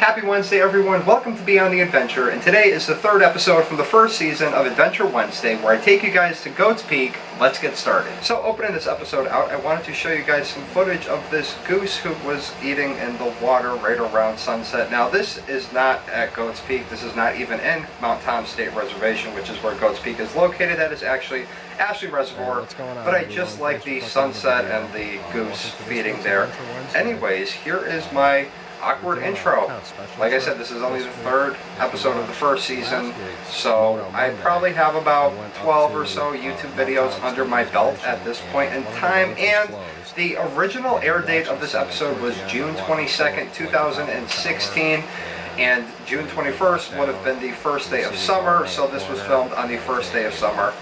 Happy Wednesday, everyone. Welcome to Be on the Adventure, and today is the third episode from the first season of Adventure Wednesday, where I take you guys to Goats Peak. Let's get started. So, opening this episode out, I wanted to show you guys some footage of this goose who was eating in the water right around sunset. Now, this is not at Goats Peak. This is not even in Mount Tom State Reservation, which is where Goats Peak is located. That is actually Ashley Reservoir, but I just like the sunset and the goose feeding there. Anyways, here is my awkward intro. Like I said, this is only the third episode of the first season, so I probably have about 12 or so YouTube videos under my belt at this point in time, and the original air date of this episode was June 22nd, 2016, and June 21st would have been the first day of summer, so this was filmed on the first day of summer.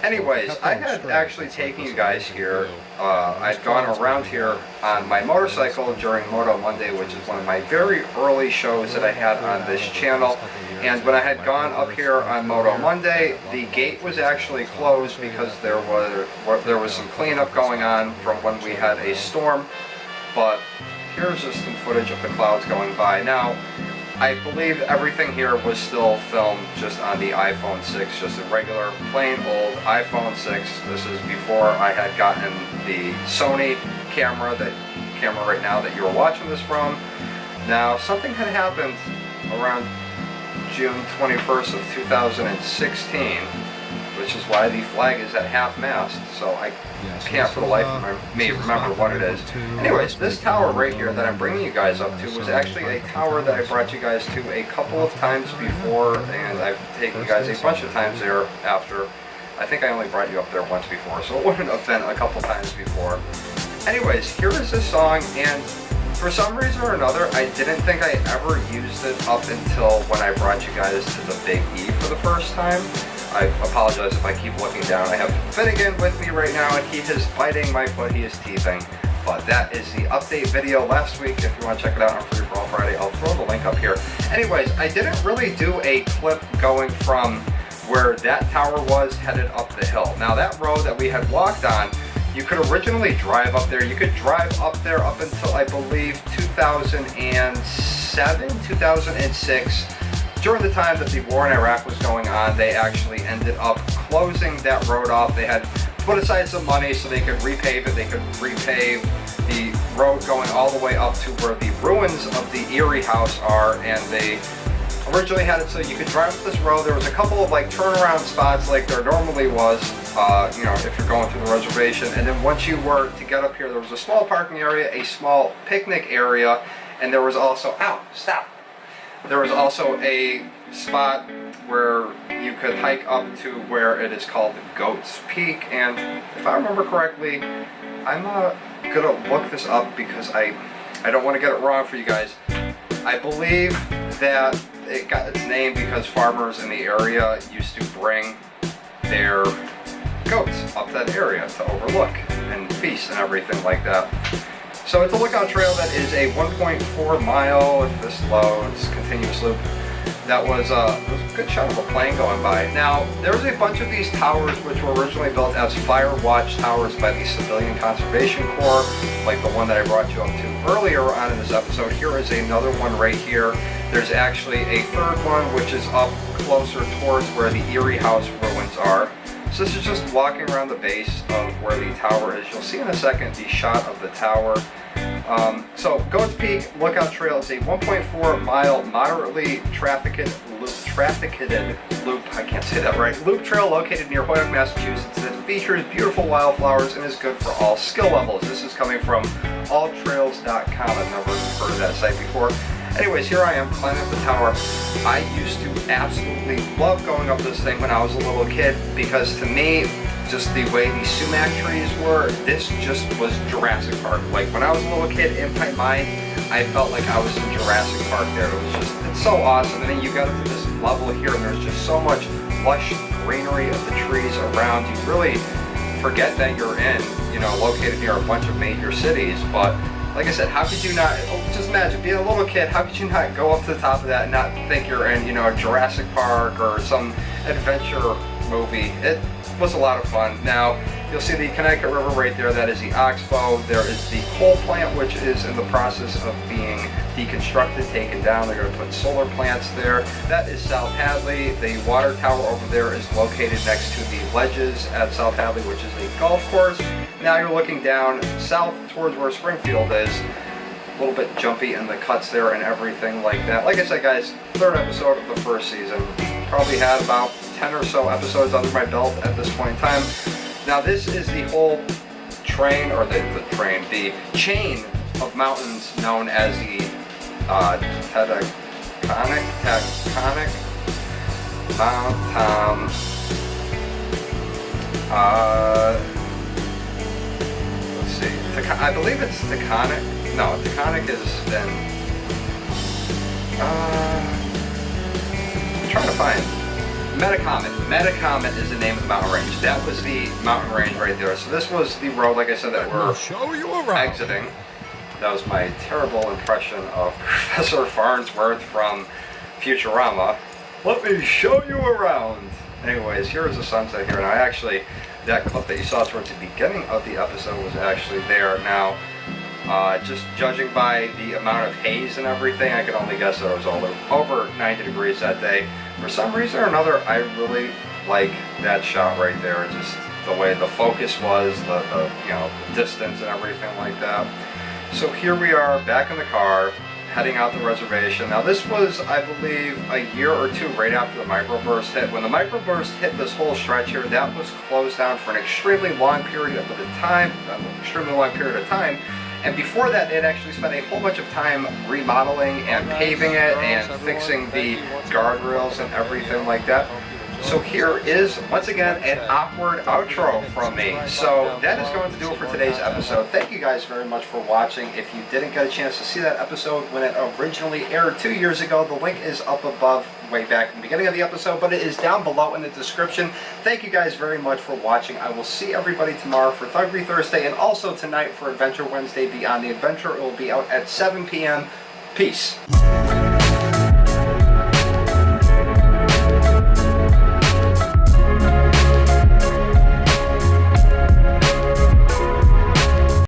Anyways, I had actually taken you guys here. I'd gone around here on my motorcycle during Moto Monday, which is one of my very early shows that I had on this channel. And when I had gone up here on Moto Monday, the gate was actually closed because there was some cleanup going on from when we had a storm. But here's just some footage of the clouds going by. Now, I believe everything here was still filmed just on the iPhone 6, just a regular, plain old iPhone 6. This is before I had gotten the Sony camera right now that you're watching this from. Now, something had happened around June 21st of 2016, which is why the flag is at half-mast, so I can't for the life of me remember what it is. Anyways, this tower right here that I'm bringing you guys up to was actually a tower that I brought you guys to a couple of times before, and I've taken you guys a bunch of times there after. I think I only brought you up there once before, so it wouldn't have been a couple times before. Anyways, here is this song, and for some reason or another, I didn't think I ever used it up until when I brought you guys to the Big E for the first time. I apologize if I keep looking down. I have Finnegan with me right now, and he is biting my foot. He is teething. But that is the update video last week. If you want to check it out on Free For All Friday, I'll throw the link up here. Anyways, I didn't really do a clip going from where that tower was headed up the hill. Now, that road that we had walked on, you could originally drive up there. You could drive up there up until, I believe, 2007, 2006. During the time that the war in Iraq was going on, they actually ended up closing that road off. They had put aside some money so they could repave it. They could repave the road going all the way up to where the ruins of the Erie House are, and they originally had it so you could drive up this road. There was a couple of like turnaround spots like there normally was, you know, if you're going through the reservation. And then once you were to get up here, there was a small parking area, a small picnic area, and there was also, there was also a spot where you could hike up to where it is called Goats Peak. And if I remember correctly, I'm gonna look this up because I don't want to get it wrong for you guys. I believe that it got its name because farmers in the area used to bring their goats up that area to overlook and feast and everything like that. So it's a lookout trail that is a 1.4 mile, if this loads, continuous loop. That was a good shot of a plane going by. Now, there's a bunch of these towers which were originally built as fire watch towers by the Civilian Conservation Corps, like the one that I brought you up to earlier on in this episode. Here is another one right here. There's actually a third one which is up closer towards where the Erie House ruins are. So this is just walking around the base of where the tower is. You'll see in a second the shot of the tower. So Goats Peak Lookout Trail is a 1.4 mile moderately trafficked loop, I can't say that right, loop trail located near Hoyoke, Massachusetts that features beautiful wildflowers and is good for all skill levels. This is coming from alltrails.com. I've never heard of that site before. Anyways, here I am climbing up the tower. I used to absolutely love going up this thing when I was a little kid because to me, just the way the sumac trees were, this just was Jurassic Park. Like when I was a little kid, in my mind, I felt like I was in Jurassic Park there. It was just, it's so awesome. And then you got up to this level here and there's just so much lush greenery of the trees around. You really forget that you're in, you know, located near a bunch of major cities. But like I said, how could you not, just imagine being a little kid, how could you not go up to the top of that and not think you're in, you know, Jurassic Park or some adventure movie? was a lot of fun. Now, you'll see the Connecticut River right there. That is the Oxbow. There is the coal plant, which is in the process of being deconstructed, taken down. They're going to put solar plants there. That is South Hadley. The water tower over there is located next to the ledges at South Hadley, which is a golf course. Now you're looking down south towards where Springfield is. A little bit jumpy in the cuts there and everything like that. Like I said, guys, third episode of the first season. Probably had about 10 or so episodes under my belt at this point in time. Now this is the whole train, or the chain of mountains known as the tectonic mountain. Let's see. I believe it's tectonic. No, tectonic is then. I'm trying to find. Metacomet is the name of the mountain range. That was the mountain range right there. So this was the road, like I said, that we're exiting. That was my terrible impression of Professor Farnsworth from Futurama. Let me show you around. Anyways, here is the sunset here. Now, actually, that clip that you saw towards the beginning of the episode was actually there. Now, just judging by the amount of haze and everything, I could only guess that it was over 90 degrees that day. For some reason or another, I really like that shot right there. Just the way the focus was, the distance and everything like that. So here we are back in the car, heading out the reservation. Now this was, I believe, a year or two right after the microburst hit. When the microburst hit this whole stretch here, that was closed down for an extremely long period of time. And before that, they had actually spent a whole bunch of time remodeling and paving it and fixing the guardrails and everything like that. So here is, once again, an awkward outro from me. So that is going to do it for today's episode. Thank you guys very much for watching. If you didn't get a chance to see that episode when it originally aired 2 years ago, the link is up above way back in the beginning of the episode, but it is down below in the description. Thank you guys very much for watching. I will see everybody tomorrow for Thuggery Thursday and also tonight for Adventure Wednesday Beyond the Adventure. It will be out at 7 p.m. Peace.